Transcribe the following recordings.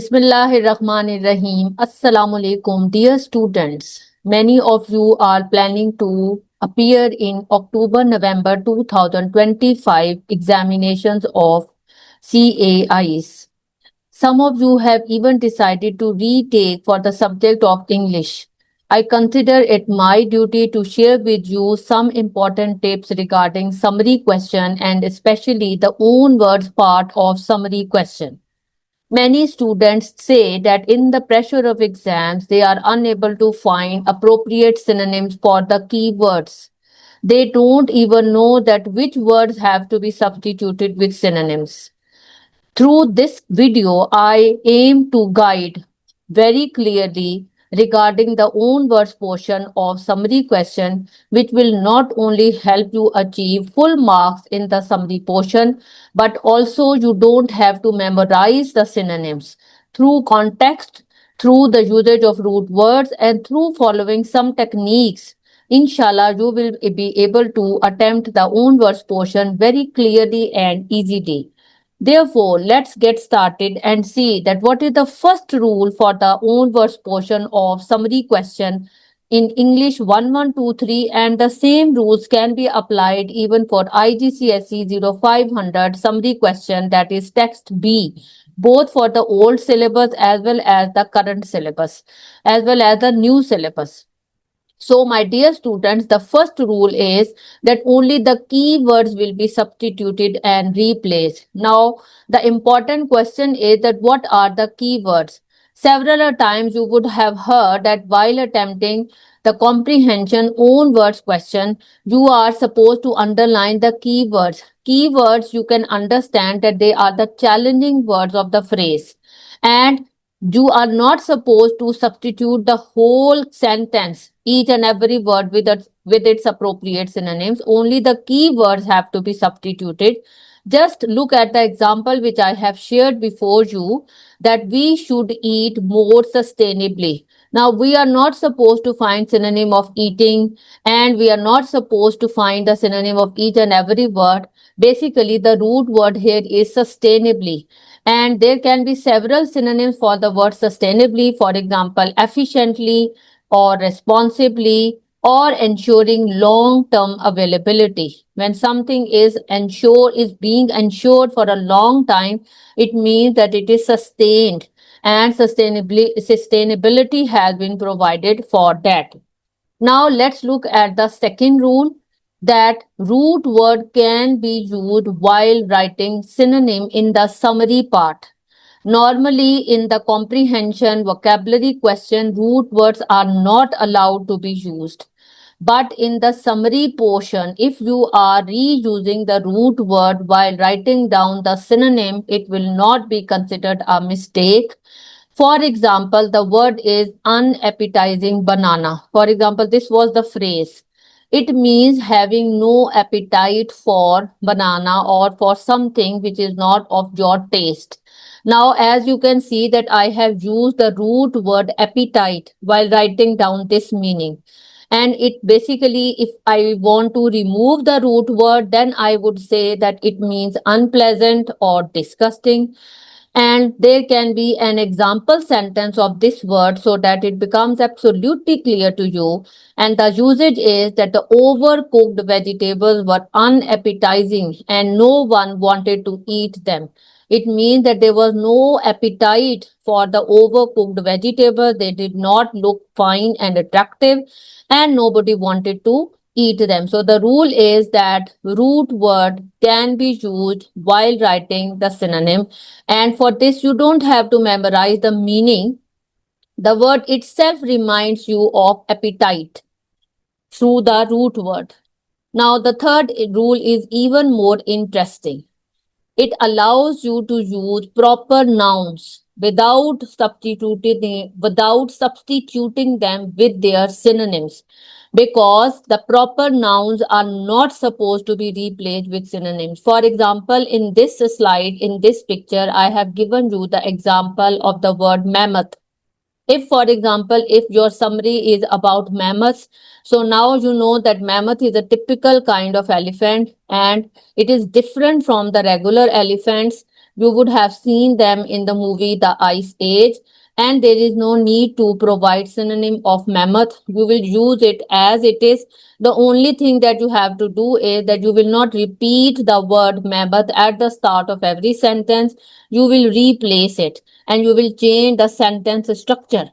Bismillahirrahmanirrahim. Assalamu alaikum, dear students. Many of you are planning to appear in October-November 2025 examinations of CAIs. Some of you have even decided to retake for the subject of English. I consider it my duty to share with you some important tips regarding summary question and especially the own words part of summary question. Many students say that in the pressure of exams, they are unable to find appropriate synonyms for the keywords. They don't even know that which words have to be substituted with synonyms. Through this video, I aim to guide very clearly regarding the own words portion of summary question, which will not only help you achieve full marks in the summary portion, but also you don't have to memorize the synonyms. Through context, through the usage of root words, and through following some techniques, inshallah, you will be able to attempt the own words portion very clearly and easily. Therefore, let's get started and see that what is the first rule for the own words portion of summary question in English 1123, and the same rules can be applied even for IGCSE 0500 summary question, that is text B, both for the old syllabus as well as the current syllabus as well as the new syllabus. So, my dear students, the first rule is that only the keywords will be substituted and replaced. Now, the important question is that what are the keywords? Several times you would have heard that while attempting the comprehension own words question, you are supposed to underline the keywords. Keywords, you can understand that they are the challenging words of the phrase. And you are not supposed to substitute the whole sentence, each and every word with its appropriate synonyms. Only the key words have to be substituted. Just look at the example which I have shared before you, that we should eat more sustainably. Now, we are not supposed to find synonym of eating, and we are not supposed to find the synonym of each and every word. Basically, the root word here is sustainably. And there can be several synonyms for the word sustainably, for example, efficiently or responsibly or ensuring long-term availability. When something is being ensured for a long time, it means that it is sustained, and sustainability has been provided for that. Now let's look at the second rule, that root word can be used while writing synonym in the summary part. Normally, in the comprehension vocabulary question, root words are not allowed to be used. But in the summary portion, if you are reusing the root word while writing down the synonym, it will not be considered a mistake. For example, the word is unappetizing banana. For example, this was the phrase. It means having no appetite for banana or for something which is not of your taste. Now, as you can see that I have used the root word appetite while writing down this meaning. And it basically, if I want to remove the root word, then I would say that it means unpleasant or disgusting. And there can be an example sentence of this word so that it becomes absolutely clear to you. And the usage is that the overcooked vegetables were unappetizing and no one wanted to eat them. It means that there was no appetite for the overcooked vegetables. They did not look fine and attractive, and nobody wanted to eat them. So the rule is that root word can be used while writing the synonym. And for this, you don't have to memorize the meaning. The word itself reminds you of appetite through the root word. Now, the third rule is even more interesting. It allows you to use proper nouns without substituting them with their synonyms, because the proper nouns are not supposed to be replaced with synonyms. For example, in this slide, in this picture, I have given you the example of the word mammoth. If, for example, if your summary is about mammoths, so now you know that mammoth is a typical kind of elephant and it is different from the regular elephants. You would have seen them in the movie The Ice Age, and there is no need to provide synonym of mammoth. You will use it as it is. The only thing that you have to do is that you will not repeat the word mammoth at the start of every sentence. You will replace it and you will change the sentence structure.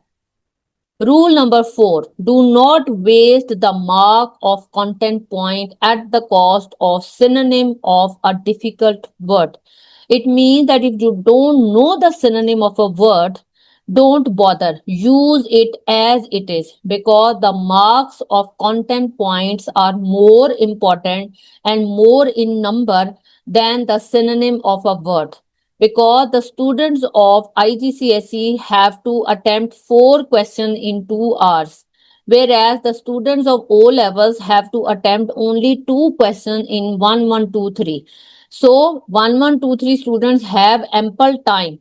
Rule number 4, do not waste the mark of content point at the cost of synonym of a difficult word. It means that if you don't know the synonym of a word, don't bother. Use it as it is because the marks of content points are more important and more in number than the synonym of a word because the students of IGCSE have to attempt 4 questions in 2 hours, whereas the students of O levels have to attempt only 2 questions in 1, 1, 2, 3. So 1, 1, 2, 3 students have ample time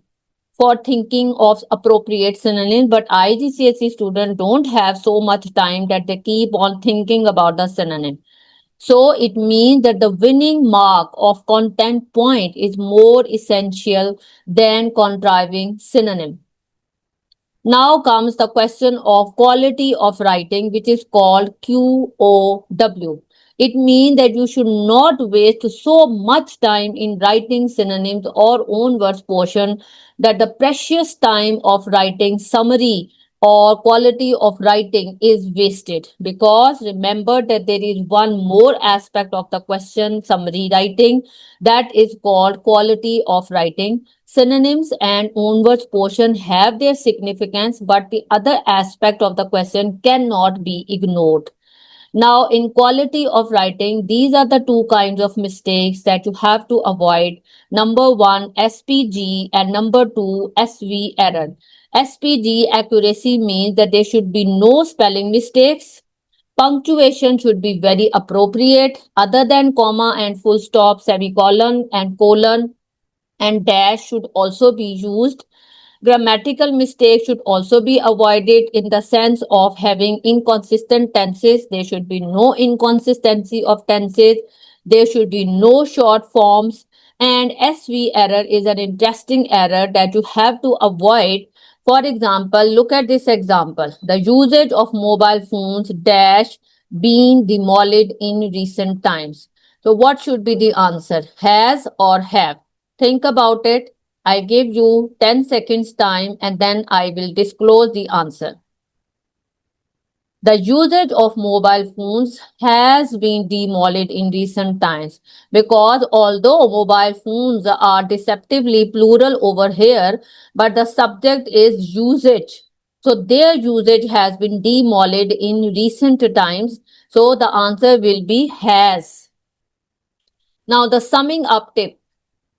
for thinking of appropriate synonyms, but IGCSE students don't have so much time that they keep on thinking about the synonym. So it means that the winning mark of content point is more essential than contriving synonym. Now comes the question of quality of writing, which is called QOW. It means that you should not waste so much time in writing synonyms or own words portion that the precious time of writing summary or quality of writing is wasted. Because remember that there is one more aspect of the question summary writing that is called quality of writing. Synonyms and own-words portion have their significance, but the other aspect of the question cannot be ignored. Now, in quality of writing, these are the 2 kinds of mistakes that you have to avoid. Number 1, SPG, and number 2, SV error. SPG accuracy means that there should be no spelling mistakes. Punctuation should be very appropriate, other than comma and full stop, semicolon and colon and dash should also be used. Grammatical mistakes should also be avoided in the sense of having inconsistent tenses. There should be no inconsistency of tenses. There should be no short forms. And SV error is an interesting error that you have to avoid. For example, look at this example. The usage of mobile phones dash been demolished in recent times. So what should be the answer? Has or have? Think about it. I give you 10 seconds time and then I will disclose the answer. The usage of mobile phones has been demolished in recent times because although mobile phones are deceptively plural over here, but the subject is usage. So their usage has been demolished in recent times. So the answer will be has. Now the summing up tip.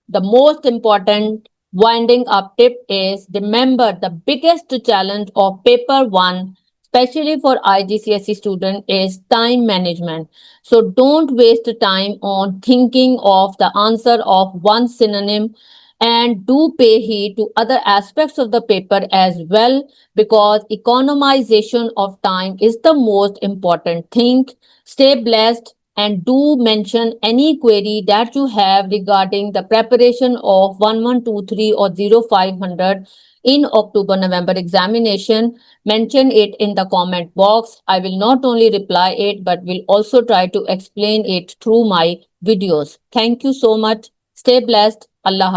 The most important winding up tip is remember the biggest challenge of paper 1, especially for IGCSE student, is time management. So don't waste time on thinking of the answer of one synonym and do pay heed to other aspects of the paper as well because economization of time is the most important thing. Stay blessed and do mention any query that you have regarding the preparation of 1123 or 0500 in October November examination. Mention it in the comment box. I will not only reply it but will also try to explain it through my videos. Thank you so much. Stay blessed. Allah Hafiz.